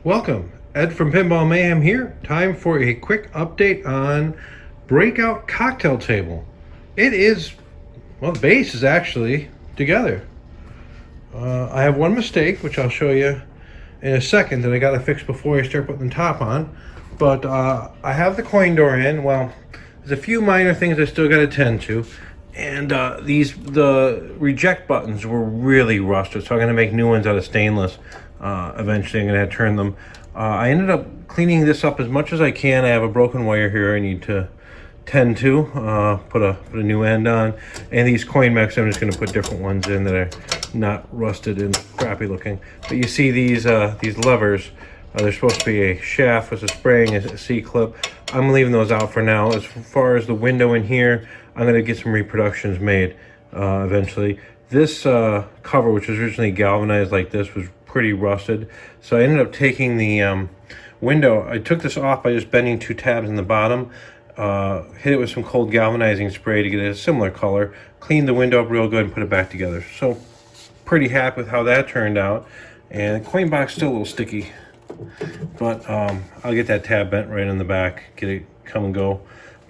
Welcome, Ed from Pinball Mayhem here. Time for a quick update on Breakout cocktail table. It is, well, the base is actually together. I have one mistake, which I'll show you in a second, that I got to fix before I start putting the top on. But I have the coin door in. Well, there's a few minor things I still got to tend to. And the reject buttons were really rusted, so I'm going to make new ones out of stainless. Eventually I'm going to turn them. I ended up cleaning this up as much as I can. I have a broken wire here I need to tend to, put a new end on. And these coin mechs, I'm just going to put different ones in that are not rusted and crappy looking. But you see these levers, they're supposed to be a shaft with a spring, a C-clip. I'm leaving those out for now. As far as the window in here, I'm going to get some reproductions made eventually. This cover, which was originally galvanized like this, was pretty rusted. So I ended up taking the window. I took this off by just bending two tabs in the bottom, hit it with some cold galvanizing spray to get a similar color, cleaned the window up real good and put it back together. So pretty happy with how that turned out. And the coin box still a little sticky, but I'll get that tab bent right in the back, get it come and go.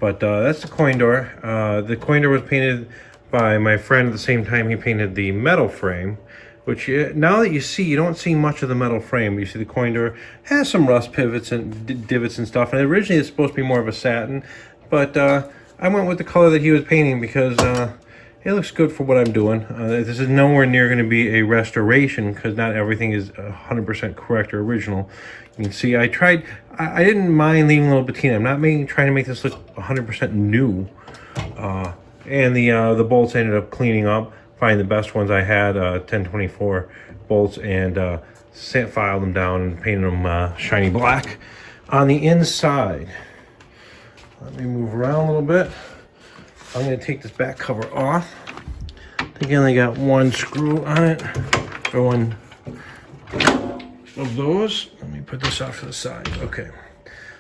But that's the coin door. The coin door was painted by my friend at the same time he painted the metal frame, which now that you see, you don't see much of the metal frame. You see the coin door has some rust pivots and divots and stuff. And originally it's supposed to be more of a satin, but I went with the color that he was painting because it looks good for what I'm doing. This is nowhere near going to be a restoration because not everything is 100% correct or original. You can see I I didn't mind leaving a little patina. I'm not trying to make this look 100% new. And the bolts I ended up cleaning up, finding the best ones I had, 1024 bolts, and filed them down and painted them shiny black. On the inside, let me move around a little bit. I'm going to take this back cover off. I think I only got one screw on it, or one of those. Let me put this off to the side. Okay,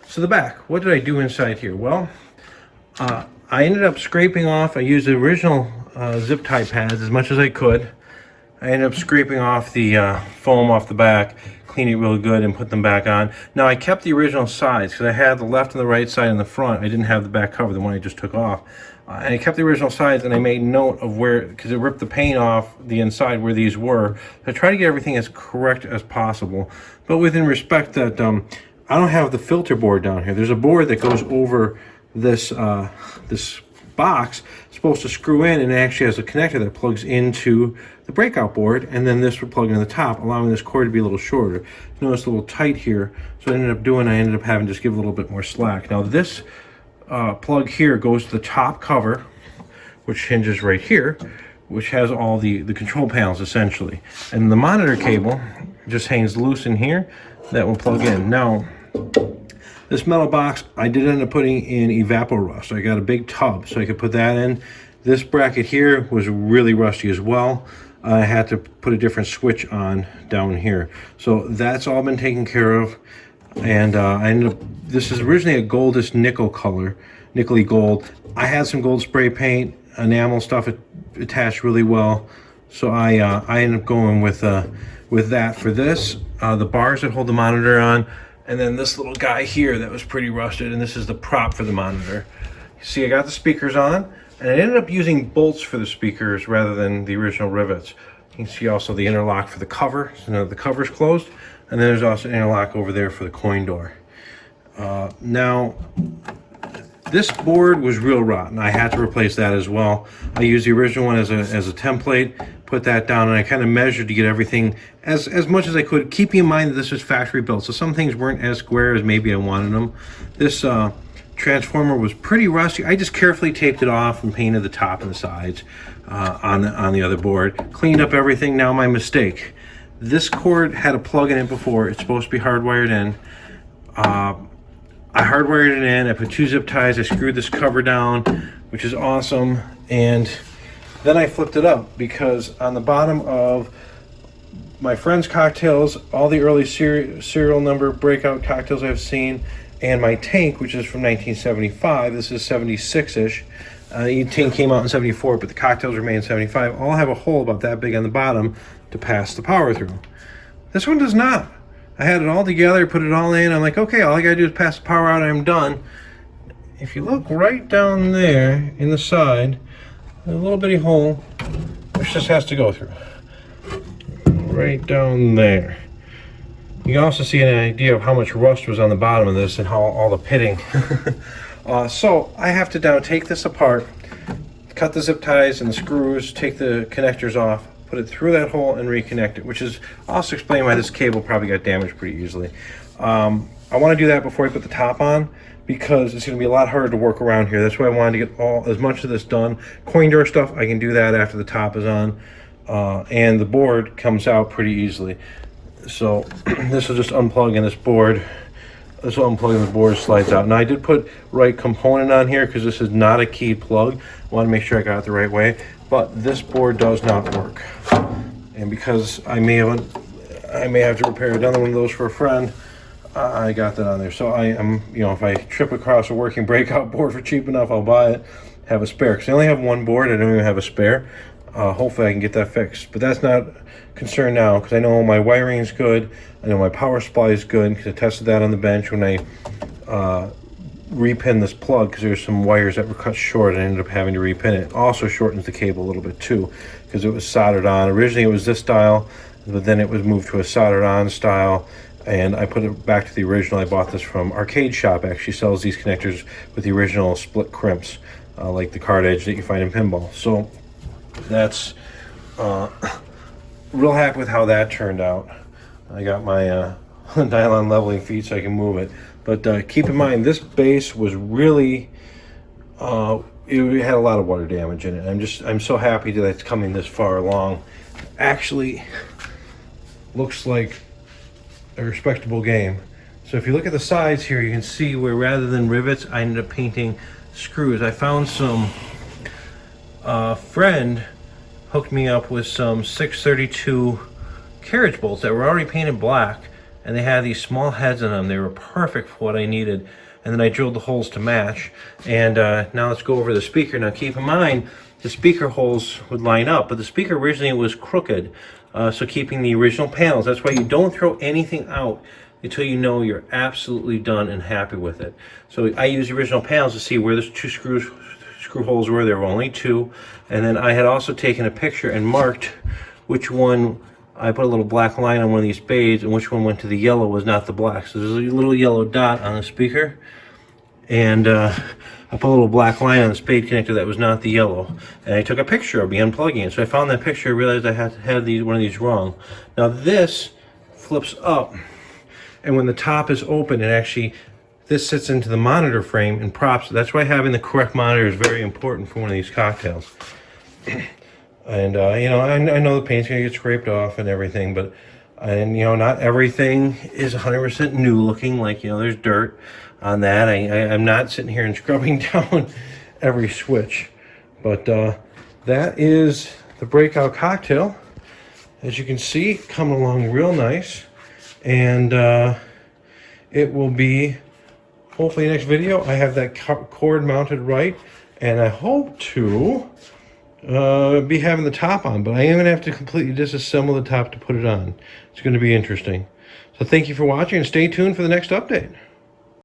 so the back, what did I do inside here? Well, I ended up scraping off, I used the original zip tie pads as much as I could. I ended up scraping off the foam off the back, cleaned it real good and put them back on. Now I kept the original sides because I had the left and the right side in the front. I didn't have the back cover, the one I just took off. And I kept the original sides, and I made note of where, because it ripped the paint off the inside where these were. So I tried to get everything as correct as possible, but within respect that I don't have the filter board down here. There's a board that goes over this this box, supposed to screw in, and it actually has a connector that plugs into the breakout board, and then this would plug into the top, allowing this cord to be a little shorter. Notice a little tight here, so I ended up having to just give a little bit more slack. Now this plug here goes to the top cover, which hinges right here, which has all the control panels essentially, and the monitor cable just hangs loose in here. That will plug in. Now this metal box, I did end up putting in Evaporust. I got a big tub so I could put that in. This bracket here was really rusty as well. I had to put a different switch on down here. So that's all been taken care of. And I ended up, this is originally a goldish nickel color, nickel-y gold. I had some gold spray paint, enamel stuff attached really well. So I ended up going with that for this. The bars that hold the monitor on, and then this little guy here that was pretty rusted, and this is the prop for the monitor. You see, I got the speakers on, and I ended up using bolts for the speakers rather than the original rivets. You can see also the interlock for the cover, so now the cover's closed, and then there's also an interlock over there for the coin door. Now, this board was real rotten. I had to replace that as well. I used the original one as a template, put that down, and I kind of measured to get everything as much as I could, keeping in mind that this was factory built, so some things weren't as square as maybe I wanted them. This transformer was pretty rusty. I just carefully taped it off and painted the top and the sides on the other board. Cleaned up everything. Now my mistake. This cord had a plug in it before. It's supposed to be hardwired in. I hardwired it in. I put two zip ties. I screwed this cover down, which is awesome. And then I flipped it up because on the bottom of my friend's cocktails, all the early serial number Breakout cocktails I've seen, and my tank, which is from 1975, this is 76-ish. The tank came out in 74, but the cocktails were made in 75. All have a hole about that big on the bottom to pass the power through. This one does not. I had it all together, put it all in. I'm like, okay, all I gotta do is pass the power out, I'm done. If you look right down there in the side, a little bitty hole, which this has to go through. Right down there. You can also see an idea of how much rust was on the bottom of this and how all the pitting. So I have to now take this apart, cut the zip ties and the screws, take the connectors off, put it through that hole and reconnect it, which is also explain why this cable probably got damaged pretty easily. I want to do that before I put the top on, because it's going to be a lot harder to work around here. That's why I wanted to get as much of this done. Coin door stuff, I can do that after the top is on. And the board comes out pretty easily. So this will just unplug in this board. This will unplug and the board slides out. Now I did put right component on here because this is not a keyed plug. I want to make sure I got it the right way. But this board does not work. And because I may have to repair another one of those for a friend, I got that on there. So I am, you know, if I trip across a working Breakout board for cheap enough, I'll buy it, have a spare. Because I only have one board, I don't even have a spare. Hopefully I can get that fixed. But that's not concern now, because I know my wiring is good. I know my power supply is good, because I tested that on the bench when I repin this plug, because there's some wires that were cut short and I ended up having to repin it. Also shortens the cable a little bit too, because it was soldered on. Originally it was this style, but then it was moved to a soldered on style, and I put it back to the original. I bought this from Arcade Shop. Actually sells these connectors with the original split crimps, like the card edge that you find in pinball. So that's real happy with how that turned out. I got my nylon leveling feet so I can move it. But keep in mind, this base was really, it had a lot of water damage in it. I'm so happy that it's coming this far along. Actually, looks like a respectable game. So if you look at the sides here, you can see where rather than rivets, I ended up painting screws. I found some, friend hooked me up with some 632 carriage bolts that were already painted black, and they had these small heads in them. They were perfect for what I needed. And then I drilled the holes to match. And now let's go over the speaker. Now keep in mind, the speaker holes would line up, but the speaker originally was crooked. So keeping the original panels, that's why you don't throw anything out until you know you're absolutely done and happy with it. So I use the original panels to see where the two screw holes were. There were only two. And then I had also taken a picture and marked which one. I put a little black line on one of these spades, and which one went to the yellow was not the black. So there's a little yellow dot on the speaker, and I put a little black line on the spade connector that was not the yellow. And I took a picture of me unplugging it. So I found that picture, realized I had one of these wrong. Now this flips up, and when the top is open, this sits into the monitor frame and props. That's why having the correct monitor is very important for one of these cocktails. And you know, I know the paint's gonna get scraped off and everything, but you know, not everything is 100% new looking. Like, you know, there's dirt on that. I'm not sitting here and scrubbing down every switch, but that is the Breakout cocktail. As you can see, coming along real nice, and it will be hopefully next video. I have that cord mounted right, and I hope to be having the top on, but I am gonna have to completely disassemble the top to put it on. It's going to be interesting. So thank you for watching, and stay tuned for the next update.